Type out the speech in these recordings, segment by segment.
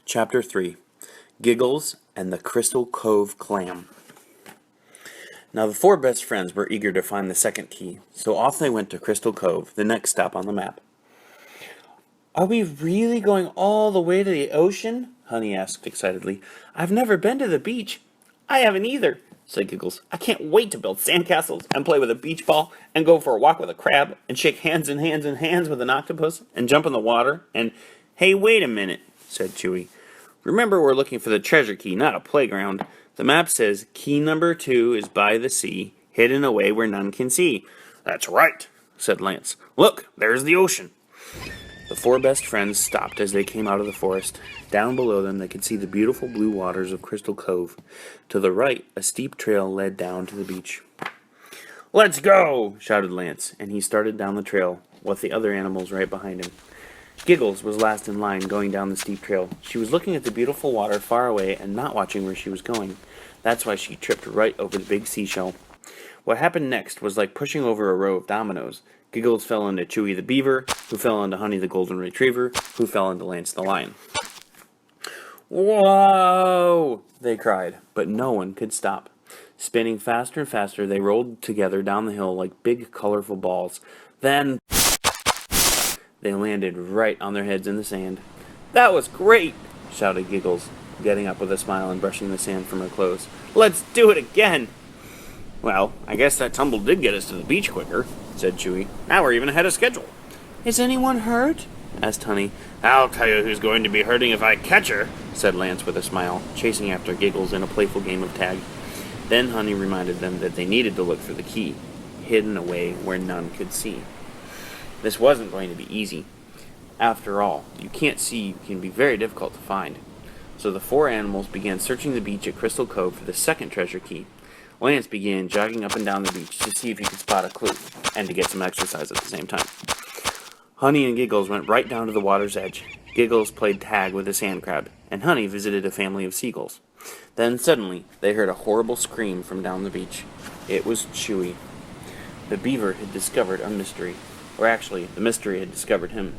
Chapter 3 Giggles and the Crystal Cove Clam. Now the four best friends were eager to find the second key, so off they went to Crystal Cove, the next stop on the map. "Are we really going all the way to the ocean?" Honey asked excitedly. "I've never been to the beach." "I haven't either," said Giggles. "I can't wait to build sandcastles and play with a beach ball and go for a walk with a crab and shake hands and hands and hands with an octopus and jump in the water and—" "Hey, wait a minute," said Chewie. "Remember, we're looking for the treasure key, not a playground. The map says key number 2 is by the sea, hidden away where none can see." "That's right," said Lance. "Look, there's the ocean." The four best friends stopped as they came out of the forest. Down below them they could see the beautiful blue waters of Crystal Cove. To the right, a steep trail led down to the beach. "Let's go!" shouted Lance, and he started down the trail, with the other animals right behind him. Giggles was last in line, going down the steep trail. She was looking at the beautiful water far away and not watching where she was going. That's why she tripped right over the big seashell. What happened next was like pushing over a row of dominoes. Giggles fell into Chewie the beaver, who fell into Honey the golden retriever, who fell into Lance the lion. "Whoa!" they cried, but no one could stop. Spinning faster and faster, they rolled together down the hill like big colorful balls. Then they landed right on their heads in the sand. "That was great!" shouted Giggles, getting up with a smile and brushing the sand from her clothes. "Let's do it again!" "Well, I guess that tumble did get us to the beach quicker," said Chewie. "Now we're even ahead of schedule." "Is anyone hurt?" asked Honey. "I'll tell you who's going to be hurting if I catch her," said Lance with a smile, chasing after Giggles in a playful game of tag. Then Honey reminded them that they needed to look for the key, hidden away where none could see. This wasn't going to be easy. After all, you can't see can be very difficult to find. So the four animals began searching the beach at Crystal Cove for the second treasure key. Lance began jogging up and down the beach to see if he could spot a clue, and to get some exercise at the same time. Honey and Giggles went right down to the water's edge. Giggles played tag with a sand crab, and Honey visited a family of seagulls. Then suddenly, they heard a horrible scream from down the beach. It was Chewie. The beaver had discovered a mystery. Or actually, the mystery had discovered him.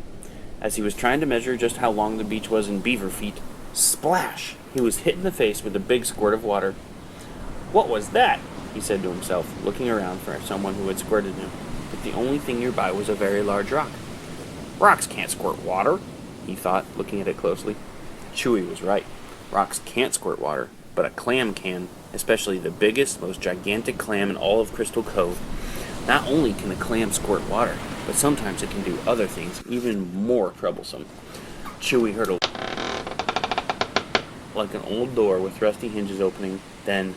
As he was trying to measure just how long the beach was in beaver feet, splash! He was hit in the face with a big squirt of water. "What was that?" he said to himself, looking around for someone who had squirted him. But the only thing nearby was a very large rock. "Rocks can't squirt water," he thought, looking at it closely. Chewie was right. Rocks can't squirt water, but a clam can, especially the biggest, most gigantic clam in all of Crystal Cove. Not only can a clam squirt water, but sometimes it can do other things even more troublesome. Chewie heard a like an old door with rusty hinges opening. Then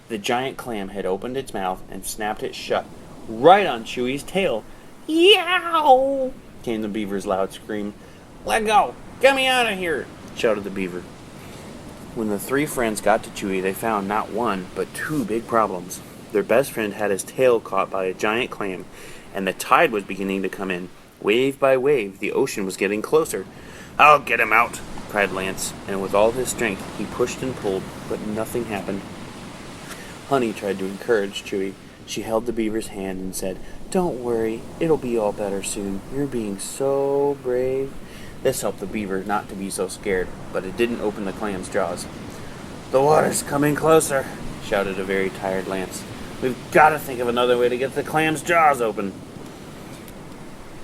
the giant clam had opened its mouth and snapped it shut, right on Chewie's tail. "Yow!" came the beaver's loud scream. "Let go! Get me out of here!" shouted the beaver. When the three friends got to Chewie, they found not one, but two big problems. Their best friend had his tail caught by a giant clam, and the tide was beginning to come in. Wave by wave, the ocean was getting closer. "I'll get him out!" cried Lance, and with all his strength, he pushed and pulled, but nothing happened. Honey tried to encourage Chewie. She held the beaver's hand and said, "Don't worry, it'll be all better soon. You're being so brave." This helped the beaver not to be so scared, but it didn't open the clam's jaws. "The water's coming closer," shouted a very tired Lance. "We've got to think of another way to get the clam's jaws open."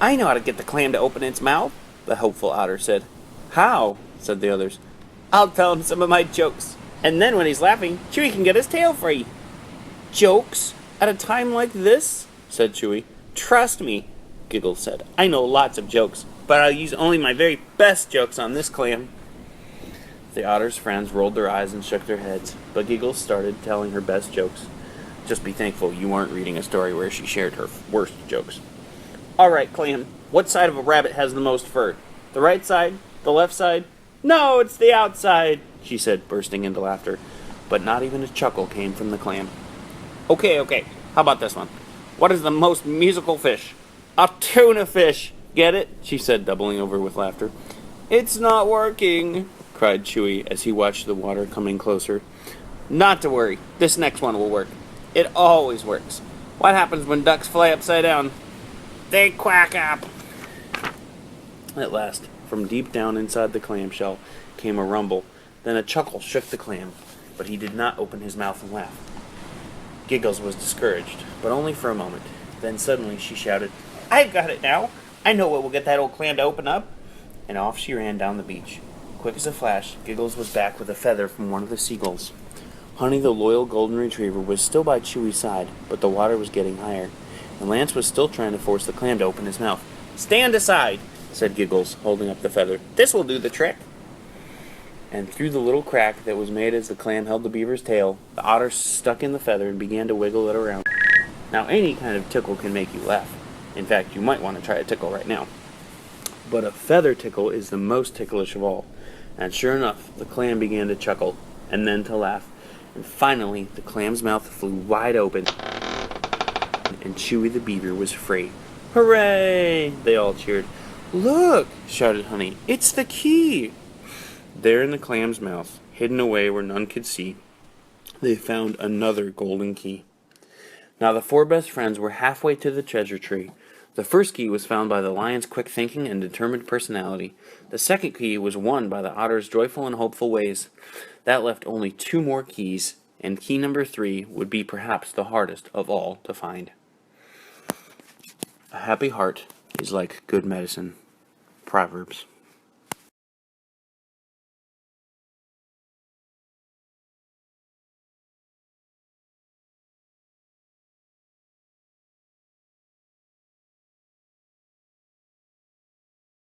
"I know how to get the clam to open its mouth," the hopeful otter said. "How?" said the others. "I'll tell him some of my jokes, and then when he's laughing, Chewie can get his tail free." "Jokes? At a time like this?" said Chewie. "Trust me," Giggles said. "I know lots of jokes, but I'll use only my very best jokes on this clam." The otter's friends rolled their eyes and shook their heads, but Giggles started telling her best jokes. Just be thankful you weren't reading a story where she shared her worst jokes. "All right, Clam, what side of a rabbit has the most fur? The right side? The left side?" "No, it's the outside," she said, bursting into laughter. But not even a chuckle came from the clam. Okay, how about this one? What is the most musical fish?" "A tuna fish. Get it?" she said, doubling over with laughter. "It's not working," cried Chewie as he watched the water coming closer. "Not to worry, this next one will work. It always works. What happens when ducks fly upside down?" "They quack up." At last, From deep down inside the clamshell came a rumble. Then a chuckle shook the clam, but he did not open his mouth and laugh. Giggles was discouraged, but only for a moment. Then suddenly she shouted, "I've got it now! I know what will get that old clam to open up!" And off she ran down the beach. Quick as a flash, Giggles was back with a feather from one of the seagulls. Honey, the loyal golden retriever, was still by Chewy's side, but the water was getting higher, and Lance was still trying to force the clam to open his mouth. "Stand aside," said Giggles, holding up the feather. "This will do the trick." And through the little crack that was made as the clam held the beaver's tail, the otter stuck in the feather and began to wiggle it around. Now, any kind of tickle can make you laugh. In fact, you might want to try a tickle right now. But a feather tickle is the most ticklish of all. And sure enough, the clam began to chuckle, and then to laugh. And finally, the clam's mouth flew wide open, and Chewy the beaver was free. "Hooray!" they all cheered. "Look!" shouted Honey. "It's the key!" There in the clam's mouth, hidden away where none could see, they found another golden key. Now the four best friends were halfway to the treasure tree. The first key was found by the lion's quick thinking and determined personality. The second key was won by the otter's joyful and hopeful ways. That left only 2 more keys, and key number 3 would be perhaps the hardest of all to find. A happy heart is like good medicine. Proverbs.